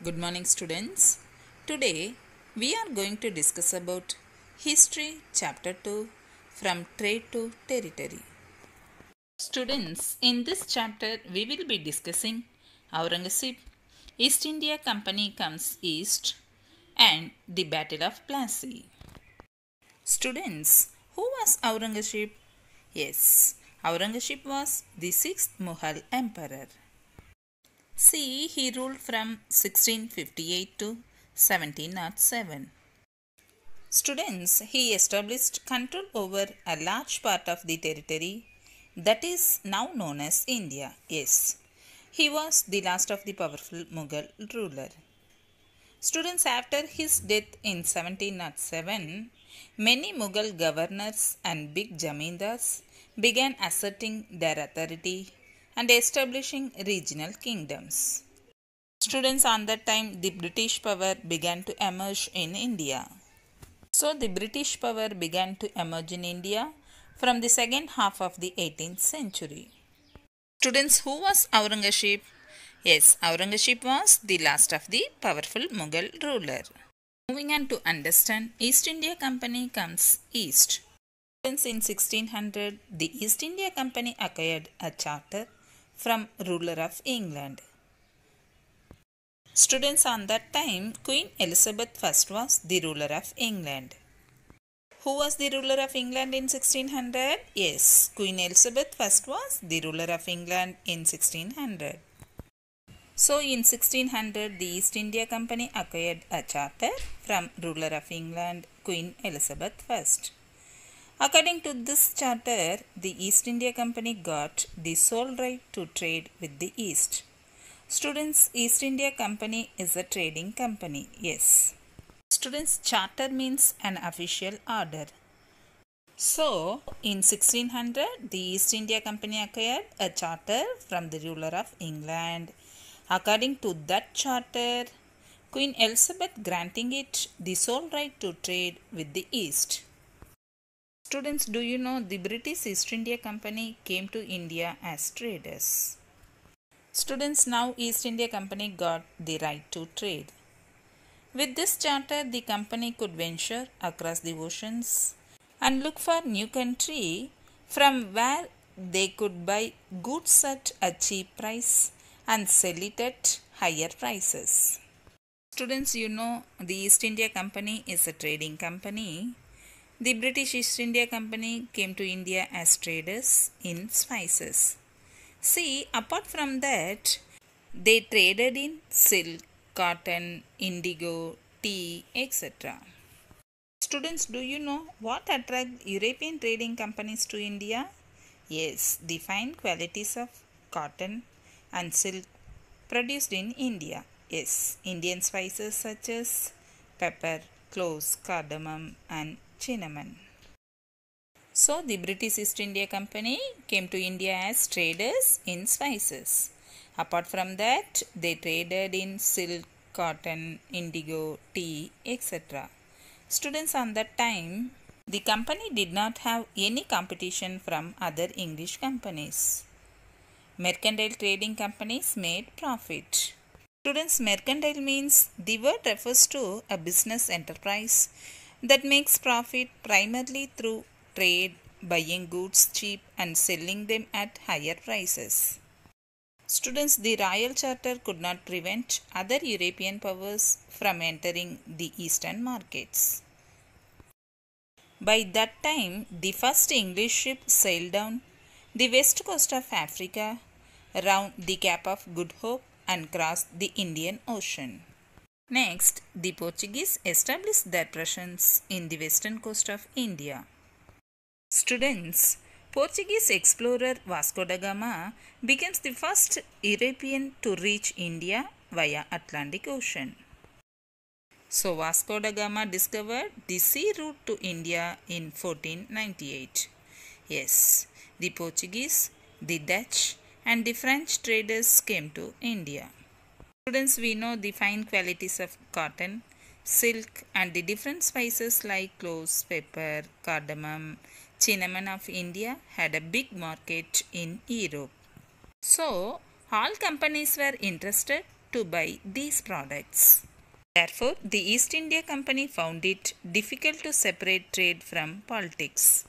Good morning students. Today we are going to discuss about History Chapter 2 from Trade to Territory. Students, in this chapter we will be discussing Aurangzeb, East India Company comes east and the Battle of Plassey. Students, who was Aurangzeb? Yes, Aurangzeb was the 6th Mughal Emperor. See, he ruled from 1658 to 1707. Students, he established control over a large part of the territory that is now known as India. Yes, he was the last of the powerful Mughal ruler. Students, after his death in 1707, many Mughal governors and big zamindars began asserting their authority and establishing regional kingdoms. Students, on that time the British power began to emerge in India. So the British power began to emerge in India from the second half of the 18th century. Students, who was Aurangzeb? Yes, Aurangzeb was the last of the powerful Mughal ruler. Moving on to understand East India Company comes east. Students, in 1600, the East India Company acquired a charter from ruler of England. Students, on that time, Queen Elizabeth I was the ruler of England. Who was the ruler of England in 1600? Yes, Queen Elizabeth I was the ruler of England in 1600. So, in 1600, the East India Company acquired a charter from ruler of England, Queen Elizabeth I. According to this charter, the East India Company got the sole right to trade with the East. Students, East India Company is a trading company. Yes. Students, charter means an official order. So, in 1600, the East India Company acquired a charter from the ruler of England. According to that charter, Queen Elizabeth granting it the sole right to trade with the East. Students, do you know the British East India Company came to India as traders? Students, now East India Company got the right to trade. With this charter, the company could venture across the oceans and look for new country from where they could buy goods at a cheap price and sell it at higher prices. Students, you know the East India Company is a trading company. The British East India Company came to India as traders in spices. See, apart from that, they traded in silk, cotton, indigo, tea, etc. Students, do you know what attracted European trading companies to India? Yes, the fine qualities of cotton and silk produced in India. Yes, Indian spices such as pepper, cloves, cardamom and cinnamon. So, the British East India Company came to India as traders in spices. Apart from that, they traded in silk, cotton, indigo, tea, etc. Students, on that time, the company did not have any competition from other English companies. Mercantile trading companies made profit. Students, mercantile means the word refers to a business enterprise that makes profit primarily through trade, buying goods cheap and selling them at higher prices. Students, the Royal Charter could not prevent other European powers from entering the eastern markets. By that time, the first English ship sailed down the west coast of Africa, round the Cape of Good Hope and crossed the Indian Ocean. Next, the Portuguese established their presence in the western coast of India. Students, Portuguese explorer Vasco da Gama becomes the first European to reach India via Atlantic Ocean. So, Vasco da Gama discovered the sea route to India in 1498. Yes, the Portuguese, the Dutch and the French traders came to India. Students, we know the fine qualities of cotton, silk and the different spices like cloves, pepper, cardamom, cinnamon of India had a big market in Europe. So, all companies were interested to buy these products. Therefore, the East India Company found it difficult to separate trade from politics.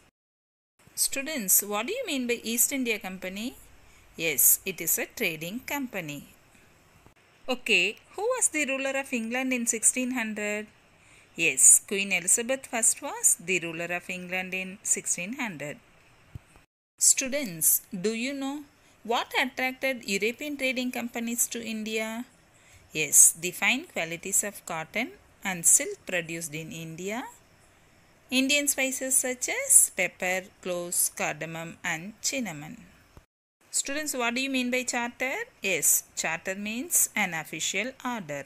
Students, what do you mean by East India Company? Yes, it is a trading company. Okay, who was the ruler of England in 1600? Yes, Queen Elizabeth I was the ruler of England in 1600. Students, do you know what attracted European trading companies to India? Yes, the fine qualities of cotton and silk produced in India, Indian spices such as pepper, cloves, cardamom and cinnamon. Students, what do you mean by charter? Yes, charter means an official order.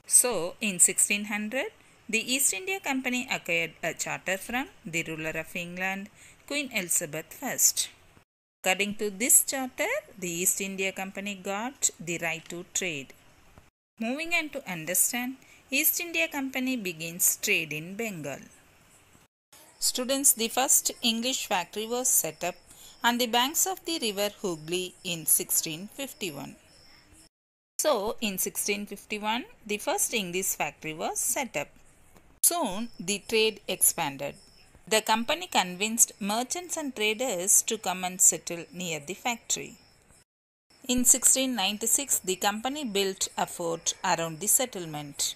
So, in 1600, the East India Company acquired a charter from the ruler of England, Queen Elizabeth I. According to this charter, the East India Company got the right to trade. Moving on to understand, East India Company begins trade in Bengal. Students, the first English factory was set up on the banks of the river Hooghly in 1651. So, in 1651, the first English factory was set up. Soon, the trade expanded. The company convinced merchants and traders to come and settle near the factory. In 1696, the company built a fort around the settlement.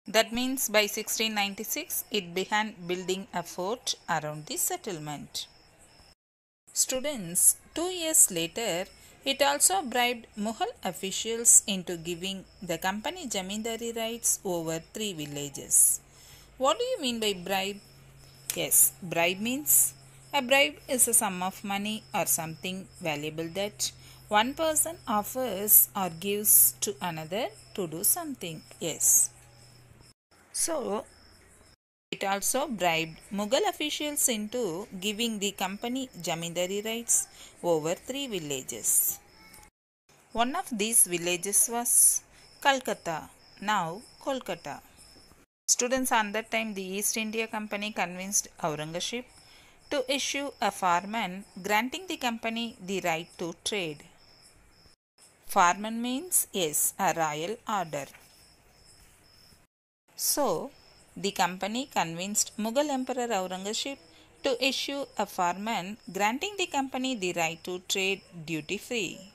That means by 1696, it began building a fort around the settlement. Students, 2 years later, it also bribed Mughal officials into giving the company zamindari rights over 3 villages. What do you mean by bribe? Yes, bribe means a bribe is a sum of money or something valuable that one person offers or gives to another to do something. Yes. So, it also bribed Mughal officials into giving the company zamindari rights over 3 villages. One of these villages was Calcutta, now Kolkata. Students, on that time the East India Company convinced Aurangzeb to issue a farman granting the company the right to trade. Farman means, yes, a royal order. So, the company convinced Mughal Emperor Aurangzeb to issue a farman granting the company the right to trade duty-free.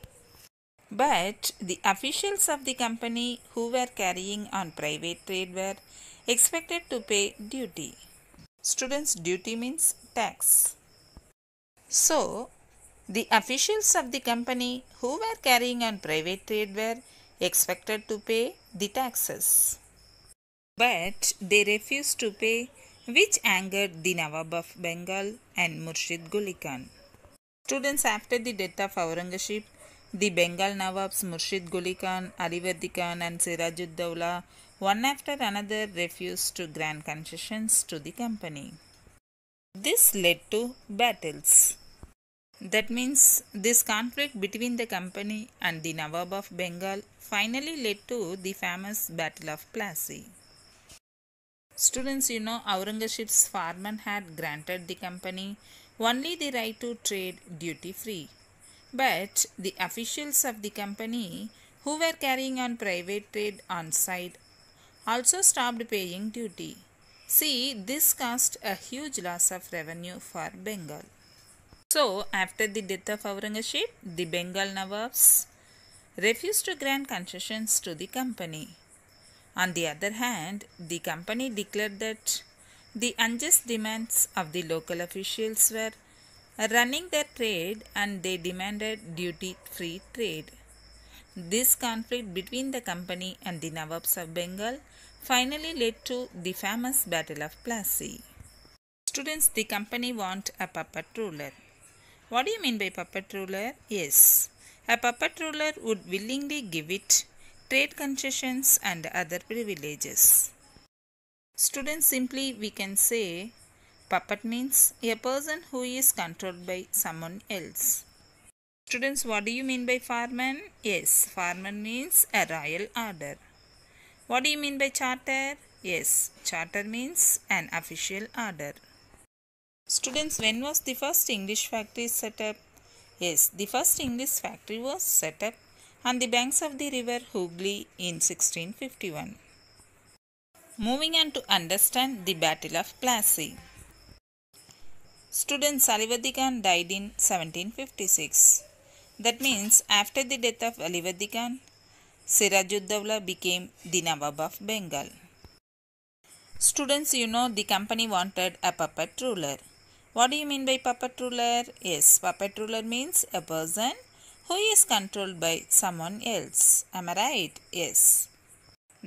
But the officials of the company who were carrying on private trade were expected to pay duty. Students, duty means tax. So, the officials of the company who were carrying on private trade were expected to pay the taxes. But they refused to pay, which angered the Nawab of Bengal and Murshid Quli Khan. Students, after the death of Aurangzeb, the Bengal Nawabs Murshid Quli Khan, Alivardi Khan and Sirajud-Dowla one after another refused to grant concessions to the company. This led to battles. That means this conflict between the company and the Nawab of Bengal finally led to the famous Battle of Plassey. Students, you know Aurangzeb's farman had granted the company only the right to trade duty-free. But the officials of the company who were carrying on private trade on side also stopped paying duty. See, this caused a huge loss of revenue for Bengal. So, after the death of Aurangzeb, the Bengal Nawabs refused to grant concessions to the company. On the other hand, the company declared that the unjust demands of the local officials were running their trade and they demanded duty-free trade. This conflict between the company and the Nawabs of Bengal finally led to the famous Battle of Plassey. Students, the company want a puppet ruler. What do you mean by puppet ruler? Yes, a puppet ruler would willingly give it trade concessions and other privileges. Students, simply we can say puppet means a person who is controlled by someone else. Students, what do you mean by farman? Yes, farman means a royal order. What do you mean by charter? Yes, charter means an official order. Students, when was the first English factory set up? Yes, the first English factory was set up on the banks of the river Hooghly in 1651. Moving on to understand the Battle of Plassey. Student Aliverdy Khan died in 1756. That means after the death of Aliverdy Khan, Sirajud-Dowla became the Nawab of Bengal. Students, you know the company wanted a puppet ruler. What do you mean by puppet ruler? Yes, puppet ruler means a person who is controlled by someone else. Am I right? Yes.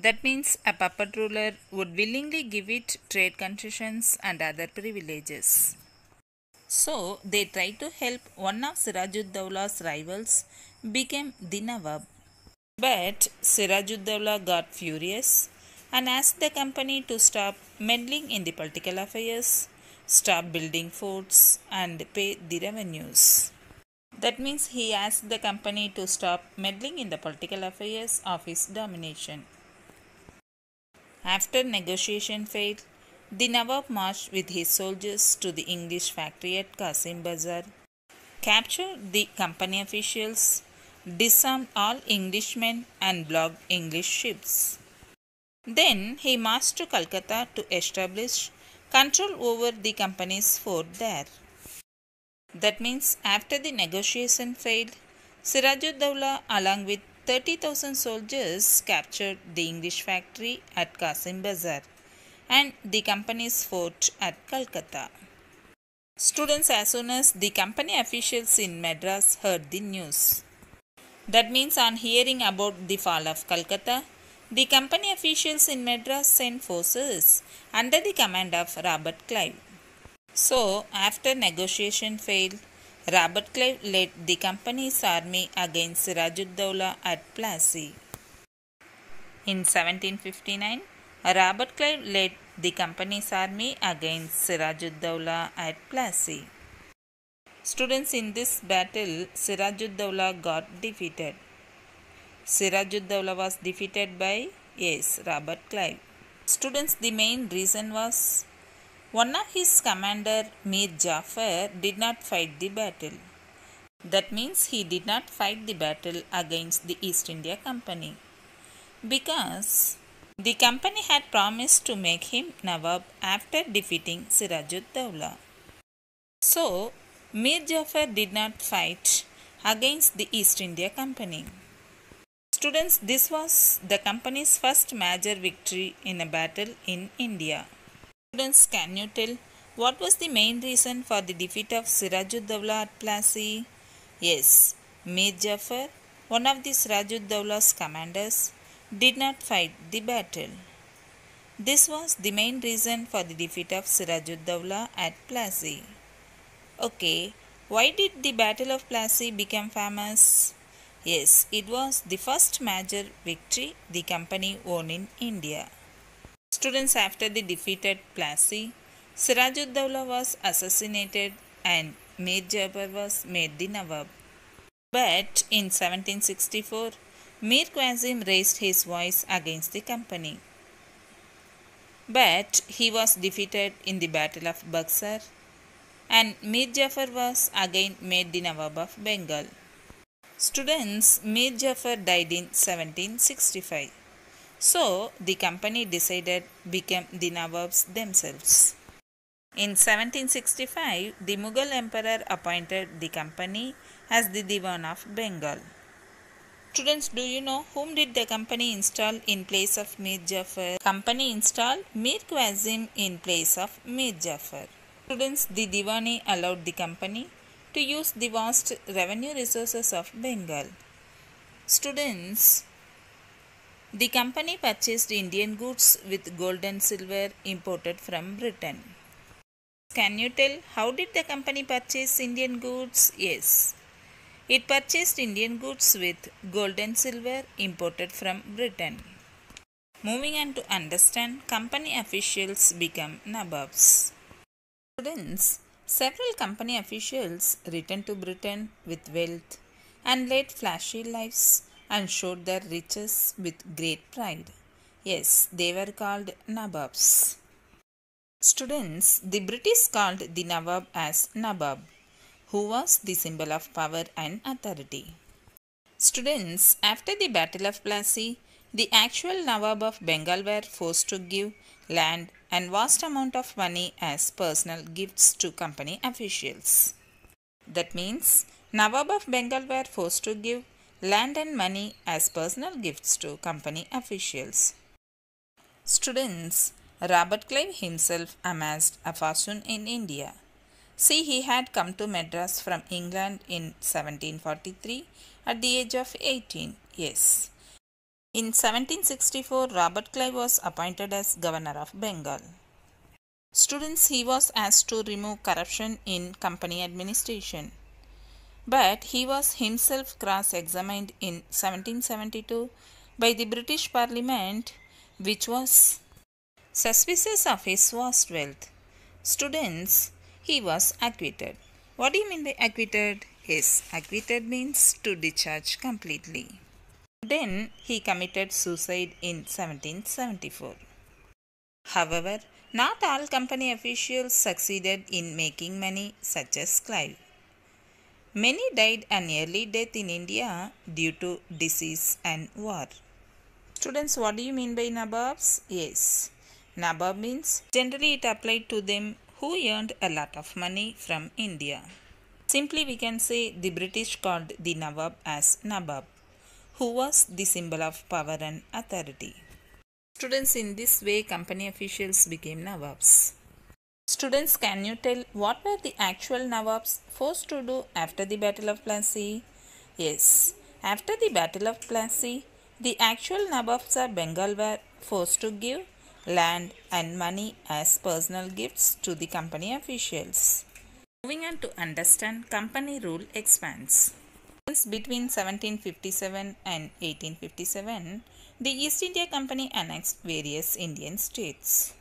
That means a puppet ruler would willingly give it trade concessions and other privileges. So they tried to help one of Sirajud-Dowla's rivals become the Nawab. But Sirajud-Dowla got furious and asked the company to stop meddling in the political affairs, stop building forts and pay the revenues. That means he asked the company to stop meddling in the political affairs of his domination. After negotiation failed, the Nawab marched with his soldiers to the English factory at Qasim Bazar, captured the company officials, disarmed all Englishmen and blocked English ships. Then he marched to Calcutta to establish control over the company's fort there. That means after the negotiation failed, Sirajud-Dowla along with 30,000 soldiers captured the English factory at Qasim Bazar and the company's fort at Calcutta. Students, as soon as the company officials in Madras heard the news. That means on hearing about the fall of Calcutta, the company officials in Madras sent forces under the command of Robert Clive. So, after negotiation failed, Robert Clive led the company's army against Sirajud-Dowla at Plassey. In 1759, Robert Clive led the company's army against Sirajud-Dowla at Plassey. Students, in this battle, Sirajud-Dowla got defeated. Sirajud-Dowla was defeated by, yes, Robert Clive. Students, the main reason was one of his commander, Mir Jafar, did not fight the battle. That means he did not fight the battle against the East India Company because the company had promised to make him Nawab after defeating Sirajud-Dowla. So, Mir Jafar did not fight against the East India Company. Students, this was the company's first major victory in a battle in India. Students, can you tell what was the main reason for the defeat of Sirajud-Dowla at Plassey? Yes, Mir Jafar, one of the Sirajud-Dowla's commanders, did not fight the battle. This was the main reason for the defeat of Sirajud-Dowla at Plassey. Okay, why did the Battle of Plassey become famous? Yes, it was the first major victory the company won in India. Students, after the defeat at Plassey, Sirajud-Dowla was assassinated and Mir Jafar was made the Nawab. But in 1764, Mir Qasim raised his voice against the company. But he was defeated in the Battle of Buxar and Mir Jafar was again made the Nawab of Bengal. Students, Mir Jafar died in 1765. So, the company decided become the Nawabs themselves. In 1765, the Mughal emperor appointed the company as the Diwan of Bengal. Students, do you know whom did the company install in place of Mir Jafar? Company installed Mir Qasim in place of Mir Jafar. Students, the Diwani allowed the company to use the vast revenue resources of Bengal. Students, the company purchased Indian goods with gold and silver imported from Britain. Can you tell how did the company purchase Indian goods? Yes, it purchased Indian goods with gold and silver imported from Britain. Moving on to understand, company officials become Nawabs. Students, several company officials returned to Britain with wealth and led flashy lives and showed their riches with great pride. Yes, they were called Nawabs. Students, the British called the Nawab as Nawab, who was the symbol of power and authority. Students, after the Battle of Plassey, the actual Nawab of Bengal were forced to give land and vast amount of money as personal gifts to company officials. That means Nawab of Bengal were forced to give land and money as personal gifts to company officials. Students, Robert Clive himself amassed a fortune in India. See, he had come to Madras from England in 1743 at the age of 18. Yes. In 1764, Robert Clive was appointed as Governor of Bengal. Students, he was asked to remove corruption in company administration. But he was himself cross-examined in 1772 by the British Parliament, which was suspicious of his vast wealth. Students, he was acquitted. What do you mean by acquitted? Yes, acquitted means to discharge completely. Then he committed suicide in 1774. However, not all company officials succeeded in making money such as Clive. Many died an early death in India due to disease and war. Students, what do you mean by Nababs? Yes, Nabab means generally it applied to them who earned a lot of money from India. Simply we can say the British called the Nawab as Nabab, who was the symbol of power and authority. Students, in this way company officials became Nawabs. Students, can you tell what were the actual Nawabs forced to do after the Battle of Plassey? Yes, after the Battle of Plassey, the actual Nawabs of Bengal were forced to give land and money as personal gifts to the company officials. Moving on to understand company rule expands. Between 1757 and 1857, the East India Company annexed various Indian states.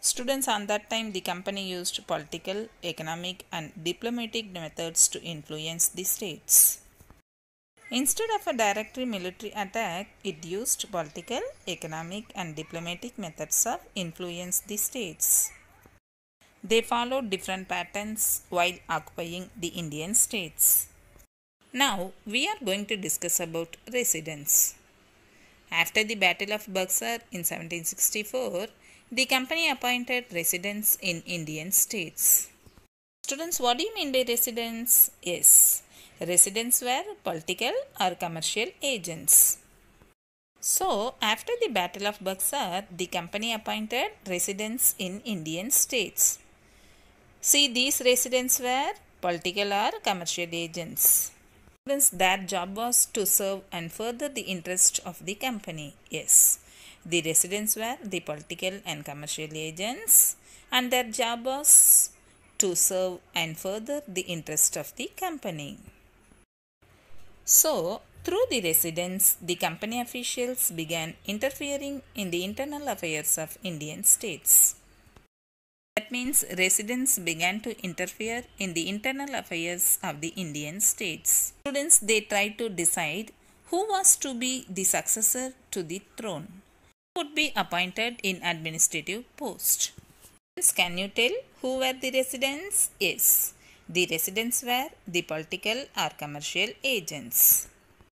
Students, on that time the company used political, economic and diplomatic methods to influence the states. Instead of a direct military attack, it used political, economic and diplomatic methods of influence the states. They followed different patterns while occupying the Indian states. Now we are going to discuss about residence. After the Battle of Buxar in 1764, the company appointed residents in Indian states. Students, what do you mean by residents? Yes, residents were political or commercial agents. So, after the Battle of Buxar, the company appointed residents in Indian states. See, these residents were political or commercial agents. Their job was to serve and further the interest of the company. Yes, the residents were the political and commercial agents and their job was to serve and further the interest of the company. So, through the residents, the company officials began interfering in the internal affairs of Indian states. That means residents began to interfere in the internal affairs of the Indian states. Students, they tried to decide who was to be the successor to the throne, who would be appointed in administrative post. Can you tell who were the residents? Yes, the residents were the political or commercial agents.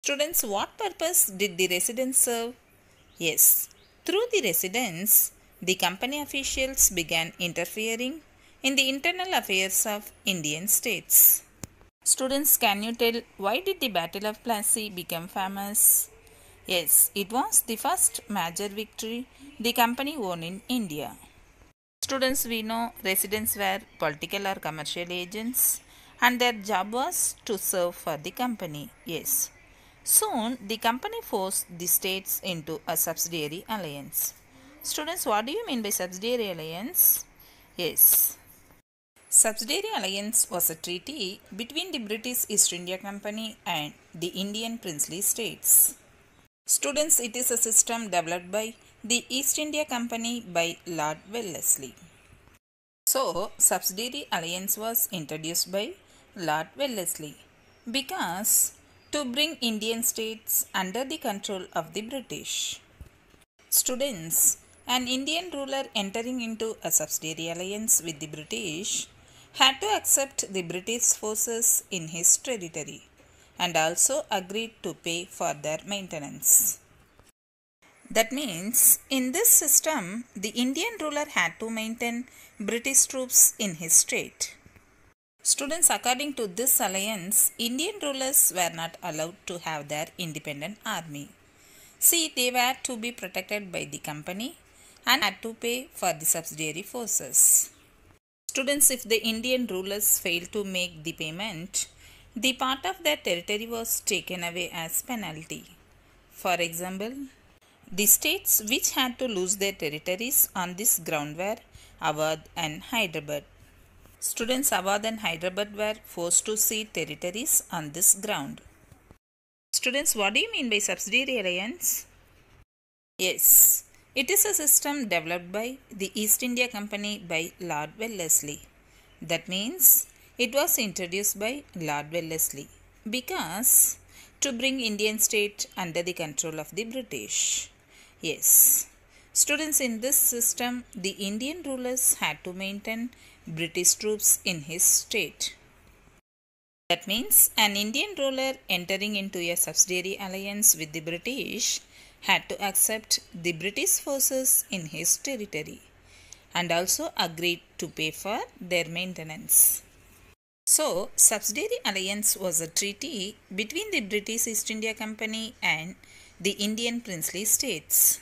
Students, what purpose did the residents serve? Yes, through the residents, the company officials began interfering in the internal affairs of Indian states. Students, can you tell why did the Battle of Plassey become famous? Yes, it was the first major victory the company won in India. Students, we know residents were political or commercial agents and their job was to serve for the company. Yes. Soon, the company forced the states into a subsidiary alliance. Students, what do you mean by subsidiary alliance? Yes. Subsidiary alliance was a treaty between the British East India Company and the Indian princely states. Students, it is a system developed by the East India Company by Lord Wellesley. So, subsidiary alliance was introduced by Lord Wellesley because to bring Indian states under the control of the British. Students, an Indian ruler entering into a subsidiary alliance with the British had to accept the British forces in his territory and also agreed to pay for their maintenance. That means, in this system, the Indian ruler had to maintain British troops in his state. Students, according to this alliance, Indian rulers were not allowed to have their independent army. See, they were to be protected by the company and had to pay for the subsidiary forces. Students, if the Indian rulers failed to make the payment, the part of their territory was taken away as penalty. For example, the states which had to lose their territories on this ground were Awadh and Hyderabad. Students, Awadh and Hyderabad were forced to cede territories on this ground. Students, what do you mean by subsidiary alliance? Yes, it is a system developed by the East India Company by Lord Wellesley. That means it was introduced by Lord Wellesley because to bring Indian state under the control of the British. Yes, students, in this system, the Indian rulers had to maintain British troops in his state. That means an Indian ruler entering into a subsidiary alliance with the British had to accept the British forces in his territory and also agreed to pay for their maintenance. So, subsidiary alliance was a treaty between the British East India Company and the Indian princely states.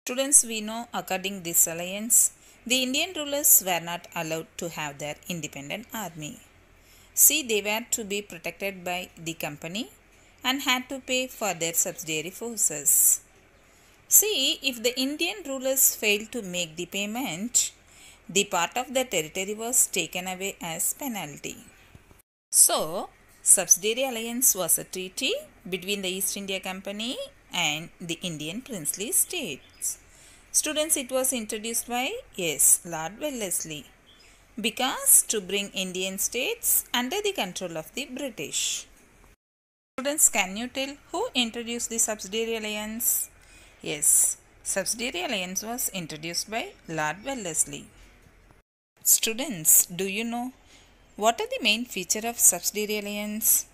Students, we know according to this alliance, the Indian rulers were not allowed to have their independent army. See, they were to be protected by the company and had to pay for their subsidiary forces. See, if the Indian rulers failed to make the payment, the part of the territory was taken away as penalty. So, subsidiary alliance was a treaty between the East India Company and the Indian princely states. Students, it was introduced by, yes, Lord Wellesley because to bring Indian states under the control of the British. Students, can you tell who introduced the subsidiary alliance? Yes, subsidiary alliance was introduced by Lord Wellesley. Students, do you know what are the main feature of subsidiary alliance?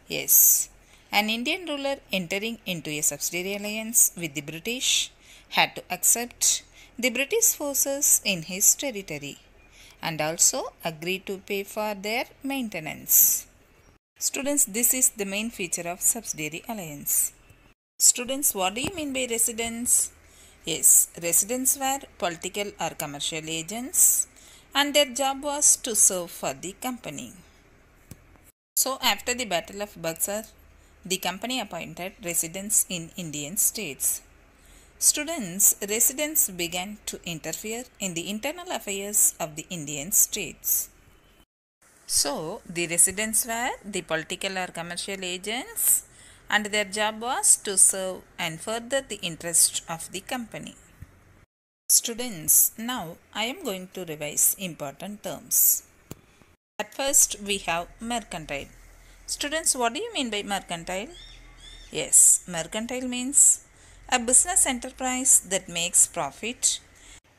Yes, an Indian ruler entering into a subsidiary alliance with the British had to accept the British forces in his territory and also agree to pay for their maintenance. Students, this is the main feature of subsidiary alliance. Students, what do you mean by residents? Yes, residents were political or commercial agents and their job was to serve for the company. So, after the Battle of Buxar, the company appointed residents in Indian states. Students, residents began to interfere in the internal affairs of the Indian states. So, the residents were the political or commercial agents and their job was to serve and further the interest of the company. Students, now I am going to revise important terms. At first, we have mercantile. Students, what do you mean by mercantile? Yes, mercantile means a business enterprise that makes profit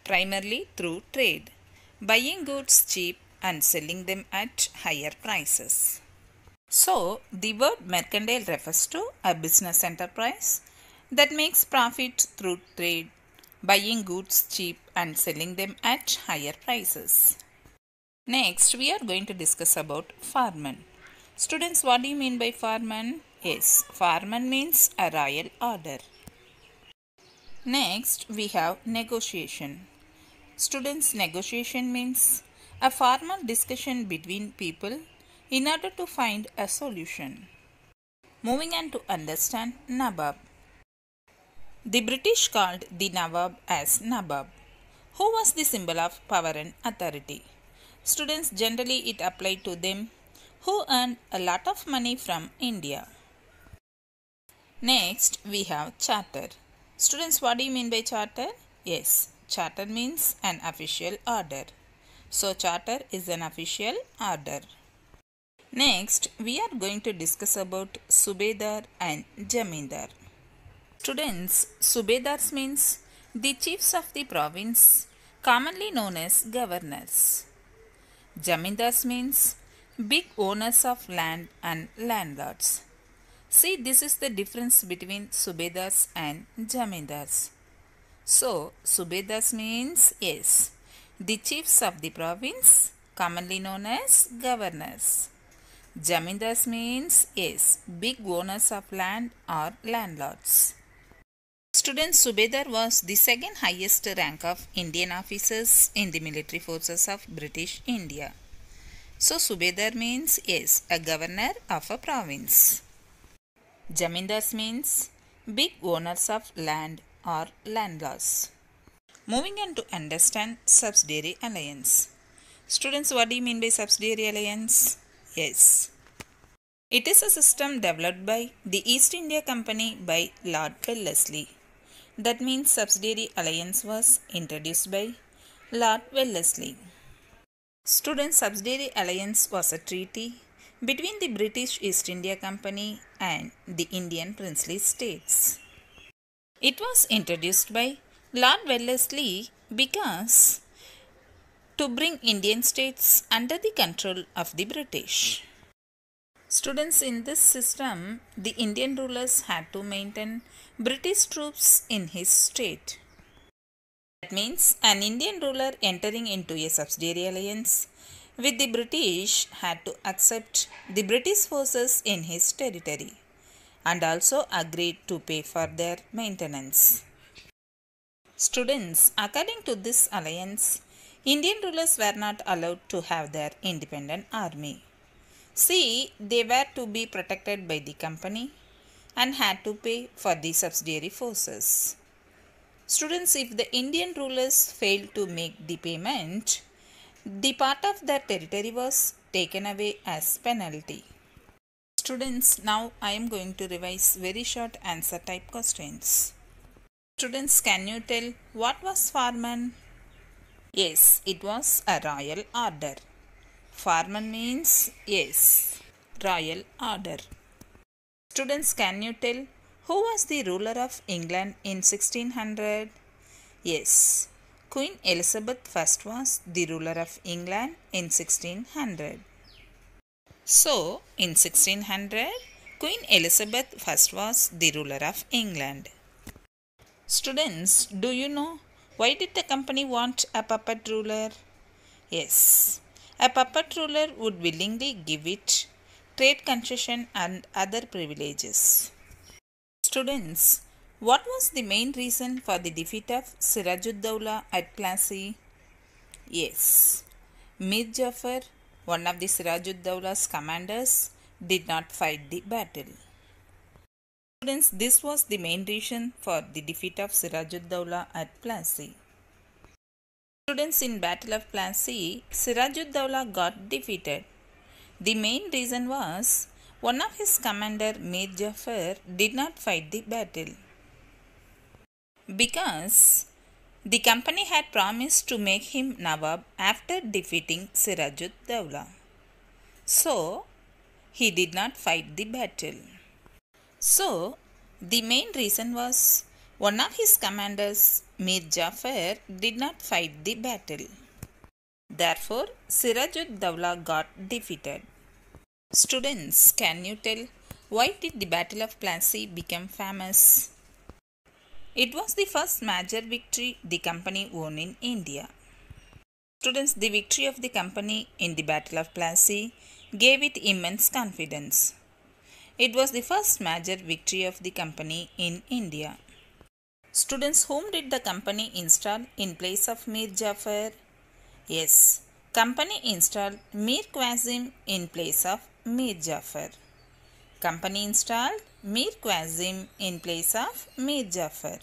primarily through trade, buying goods cheap and selling them at higher prices. So, the word mercantile refers to a business enterprise that makes profit through trade, buying goods cheap and selling them at higher prices. Next, we are going to discuss about farman. Students, what do you mean by farman? Yes, farman means a royal order. Next, we have negotiation. Students, negotiation means a formal discussion between people in order to find a solution. Moving on to understand Nawab. The British called the Nawab as Nawab, who was the symbol of power and authority. Students, generally it applied to them who earned a lot of money from India. Next, we have charter. Students, what do you mean by charter? Yes, charter means an official order. So, charter is an official order. Next, we are going to discuss about Subedar and Jamindar. Students, Subedars means the chiefs of the province, commonly known as governors. Jamindars means big owners of land and landlords. See, this is the difference between Subedars and Jamindars. So, Subedars means, yes, the chiefs of the province, commonly known as governors. Jamindars means, yes, big owners of land or landlords. Student, Subedar was the second highest rank of Indian officers in the military forces of British India. So, Subedar means, yes, a governor of a province. Jamindars means big owners of land or landlords. Moving on to understand subsidiary alliance. Students, what do you mean by subsidiary alliance? Yes. It is a system developed by the East India Company by Lord Wellesley. That means subsidiary alliance was introduced by Lord Wellesley. Students, subsidiary alliance was a treaty between the British East India Company and the Indian princely states. It was introduced by Lord Wellesley because to bring Indian states under the control of the British. Students, in this system, the Indian rulers had to maintain British troops in his state. That means an Indian ruler entering into a subsidiary alliance with the British had to accept the British forces in his territory and also agreed to pay for their maintenance. Students, according to this alliance, Indian rulers were not allowed to have their independent army. See, they were to be protected by the company and had to pay for the subsidiary forces. Students, if the Indian rulers failed to make the payment, the part of their territory was taken away as penalty. Students, now I am going to revise very short answer type questions. Students, can you tell what was Farman? Yes, it was a royal order. Farman means, yes, royal order. Students, can you tell who was the ruler of England in 1600? Yes, Queen Elizabeth I was the ruler of England in 1600. So, in 1600, Queen Elizabeth I was the ruler of England. Students, do you know why did the company want a puppet ruler? Yes, a puppet ruler would willingly give it trade concession and other privileges. Students, what was the main reason for the defeat of Sirajud-Dowlah at Plassey? Yes, Mir Jafar, one of the Sirajud-Dowlah's commanders, did not fight the battle. Students, this was the main reason for the defeat of Sirajud-Dowlah at Plassey. Students, in Battle of Plassey, Sirajud-Dowlah got defeated. The main reason was one of his commander, Mir Jafar, did not fight the battle because the company had promised to make him Nawab after defeating Sirajud-Dowlah. So, he did not fight the battle. So, the main reason was one of his commanders, Mir Jafar, did not fight the battle. Therefore, Sirajud-Dowlah got defeated. Students, can you tell why did the Battle of Plassey become famous? It was the first major victory the company won in India. Students, the victory of the company in the Battle of Plassey gave it immense confidence. It was the first major victory of the company in India. Students, whom did the company install in place of Mir Jafar? Yes, company installed Mir Qasim in place of Mir Jafar. Company installed Mir Qasim in place of Mir Jafar.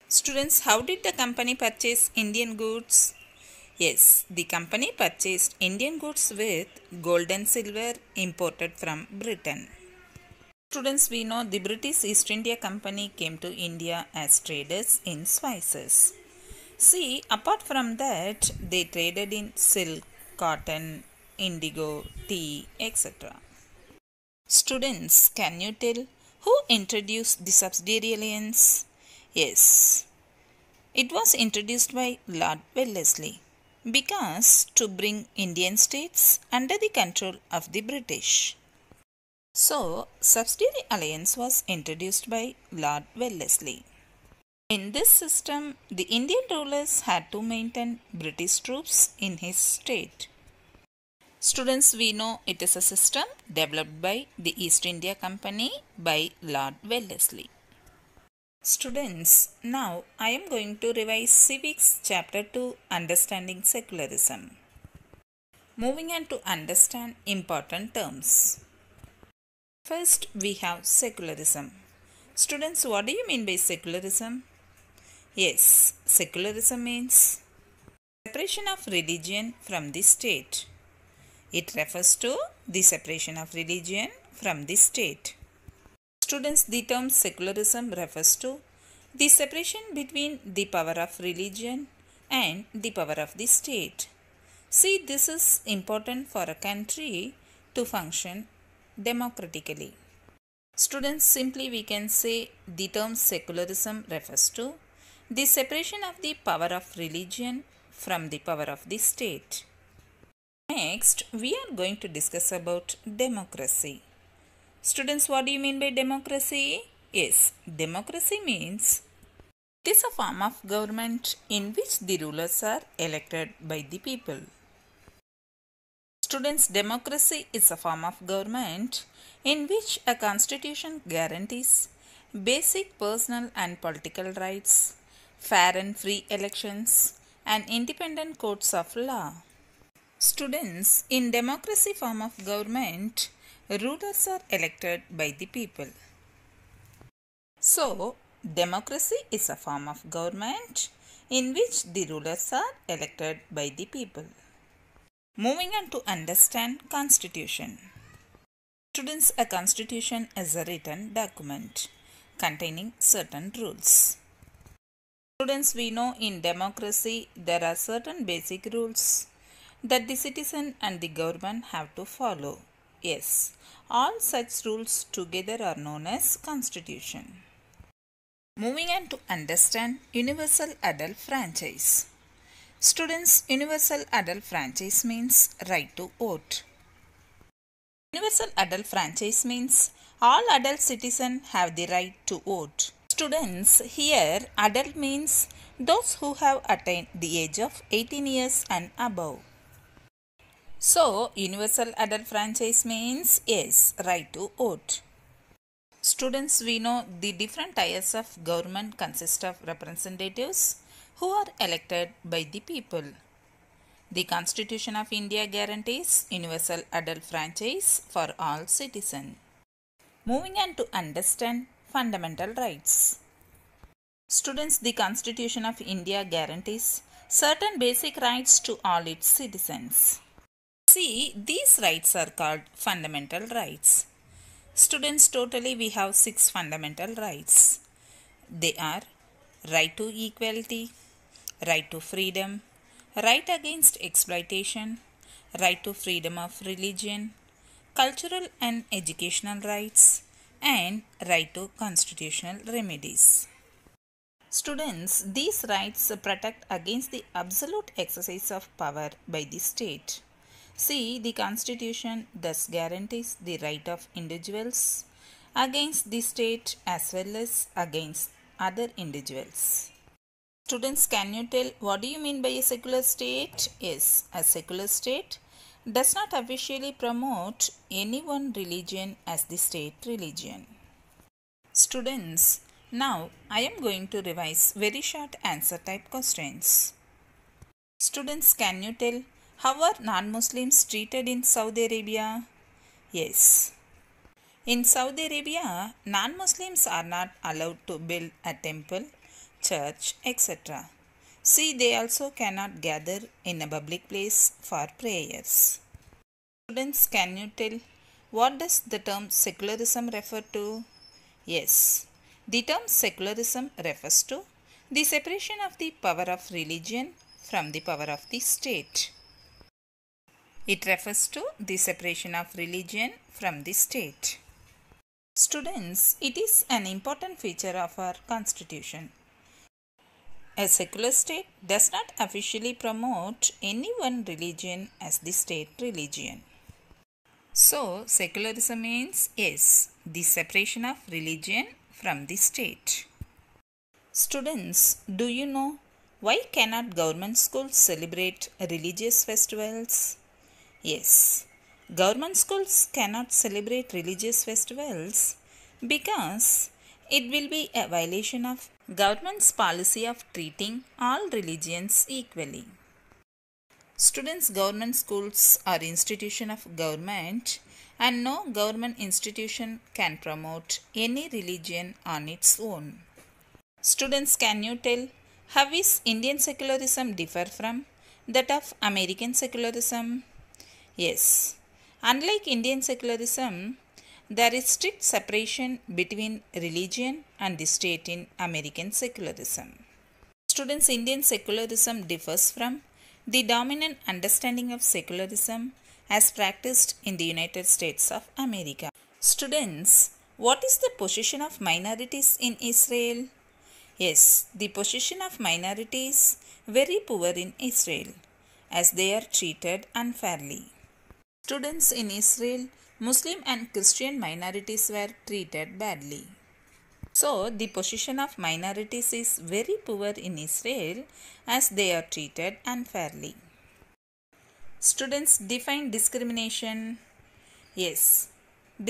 Students, how did the company purchase Indian goods? Yes, the company purchased Indian goods with gold and silver imported from Britain. Students, we know the British East India Company came to India as traders in spices. See, apart from that, they traded in silk, cotton, indigo, tea, etc. Students, can you tell who introduced the subsidiary alliance? Yes, it was introduced by Lord Wellesley because to bring Indian states under the control of the British. So, subsidiary alliance was introduced by Lord Wellesley. In this system, the Indian rulers had to maintain British troops in his state. Students, we know it is a system developed by the East India Company by Lord Wellesley. Students, now I am going to revise Civics Chapter 2, Understanding Secularism. Moving on to understand important terms. First, we have secularism. Students, what do you mean by secularism? Yes, secularism means separation of religion from the state. It refers to the separation of religion from the state. Students, the term secularism refers to the separation between the power of religion and the power of the state. See, this is important for a country to function democratically. Students, simply we can say the term secularism refers to the separation of the power of religion from the power of the state. Next, we are going to discuss about democracy. Students, what do you mean by democracy? Yes, democracy means it is a form of government in which the rulers are elected by the people. Students, democracy is a form of government in which a constitution guarantees basic personal and political rights, fair and free elections, and independent courts of law. Students, in democracy form of government, rulers are elected by the people. So, democracy is a form of government in which the rulers are elected by the people. Moving on to understand constitution. Students, a constitution is a written document containing certain rules. Students, we know in democracy there are certain basic rules that the citizen and the government have to follow. Yes, all such rules together are known as constitution. Moving on to understand universal adult franchise. Students, universal adult franchise means right to vote. Universal adult franchise means all adult citizens have the right to vote. Students, here adult means those who have attained the age of 18 years and above. So, universal adult franchise means yes, right to vote. Students, we know the different tiers of government consist of representatives who are elected by the people. The Constitution of India guarantees universal adult franchise for all citizens. Moving on to understand fundamental rights. Students, the Constitution of India guarantees certain basic rights to all its citizens. See, these rights are called fundamental rights. Students, totally we have 6 fundamental rights. They are right to equality, right to freedom, right against exploitation, right to freedom of religion, cultural and educational rights, and right to constitutional remedies. Students, these rights protect against the absolute exercise of power by the state. See, the Constitution thus guarantees the right of individuals against the state as well as against other individuals. Students, can you tell what do you mean by a secular state? Yes, a secular state does not officially promote any one religion as the state religion. Students, now I am going to revise very short answer type questions. Students, can you tell how are non-Muslims treated in Saudi Arabia? Yes. In Saudi Arabia, non-Muslims are not allowed to build a temple, church, etc. See, they also cannot gather in a public place for prayers. Students, can you tell what does the term secularism refer to? Yes, the term secularism refers to the separation of the power of religion from the power of the state. It refers to the separation of religion from the state. Students, it is an important feature of our constitution. A secular state does not officially promote any one religion as the state religion. So, secularism means yes, the separation of religion from the state. Students, do you know why cannot government schools celebrate religious festivals? Yes, government schools cannot celebrate religious festivals because it will be a violation of government's policy of treating all religions equally. Students, government schools are institution of government and no government institution can promote any religion on its own. Students, can you tell how is Indian secularism differ from that of American secularism? Yes, unlike Indian secularism, there is strict separation between religion and the state in American secularism. Students, Indian secularism differs from the dominant understanding of secularism as practiced in the United States of America. Students, what is the position of minorities in Israel? Yes, the position of minorities very poor in Israel as they are treated unfairly. Students, in Israel, Muslim and Christian minorities were treated badly. So, the position of minorities is very poor in Israel as they are treated unfairly. Students, define discrimination. Yes,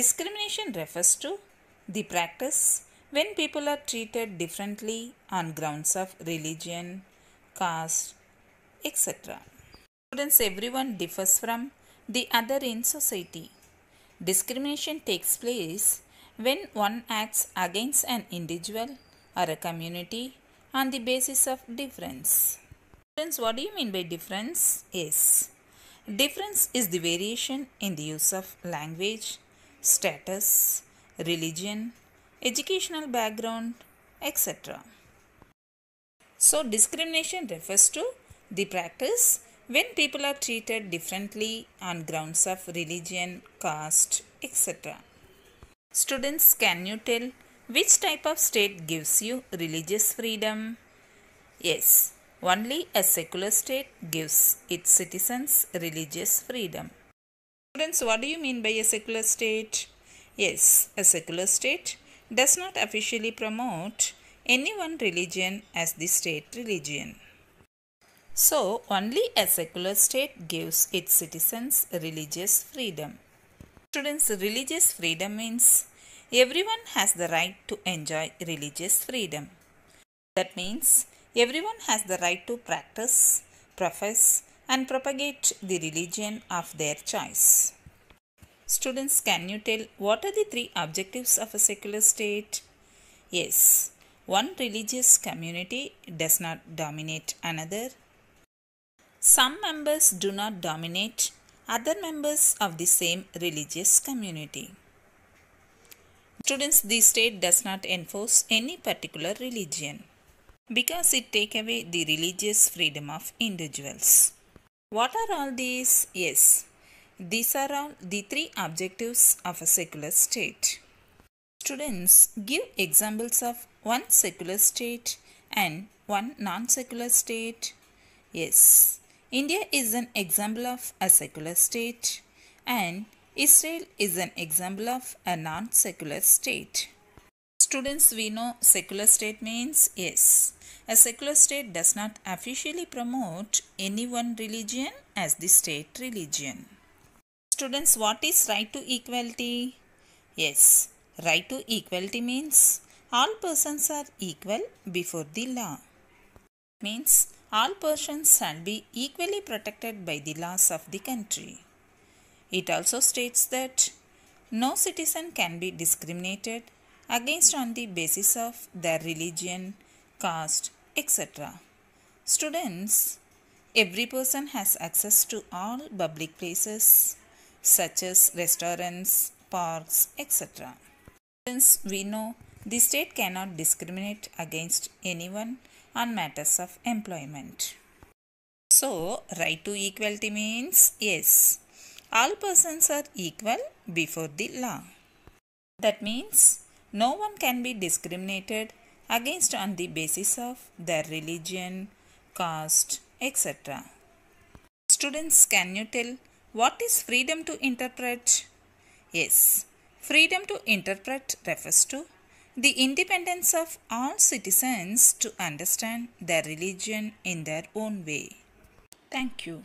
discrimination refers to the practice when people are treated differently on grounds of religion, caste, etc. Students, everyone differs from the other in society. Discrimination takes place when one acts against an individual or a community on the basis of difference. Students, what do you mean by difference? Yes, difference is the variation in the use of language, status, religion, educational background, etc. So, discrimination refers to the practice when people are treated differently on grounds of religion, caste, etc. Students, can you tell which type of state gives you religious freedom? Yes, only a secular state gives its citizens religious freedom. Students, what do you mean by a secular state? Yes, a secular state does not officially promote any one religion as the state religion. So, only a secular state gives its citizens religious freedom. Students, religious freedom means everyone has the right to enjoy religious freedom. That means everyone has the right to practice, profess, and propagate the religion of their choice. Students, can you tell what are the three objectives of a secular state? Yes, one religious community does not dominate another. Some members do not dominate other members of the same religious community. Students, the state does not enforce any particular religion because it takes away the religious freedom of individuals. What are all these? Yes, these are all the three objectives of a secular state. Students, give examples of one secular state and one non-secular state. Yes, India is an example of a secular state and Israel is an example of a non-secular state. Students, we know secular state means yes, a secular state does not officially promote any one religion as the state religion. Students, what is right to equality? Yes, right to equality means all persons are equal before the law. Means all persons shall be equally protected by the laws of the country. It also states that no citizen can be discriminated against on the basis of their religion, caste, etc. Students, every person has access to all public places such as restaurants, parks, etc. Since we know the state cannot discriminate against anyone on matters of employment. So, right to equality means yes, all persons are equal before the law. That means no one can be discriminated against on the basis of their religion, caste, etc. Students, can you tell what is freedom to interpret? Yes. Freedom to interpret refers to the independence of all citizens to understand their religion in their own way. Thank you.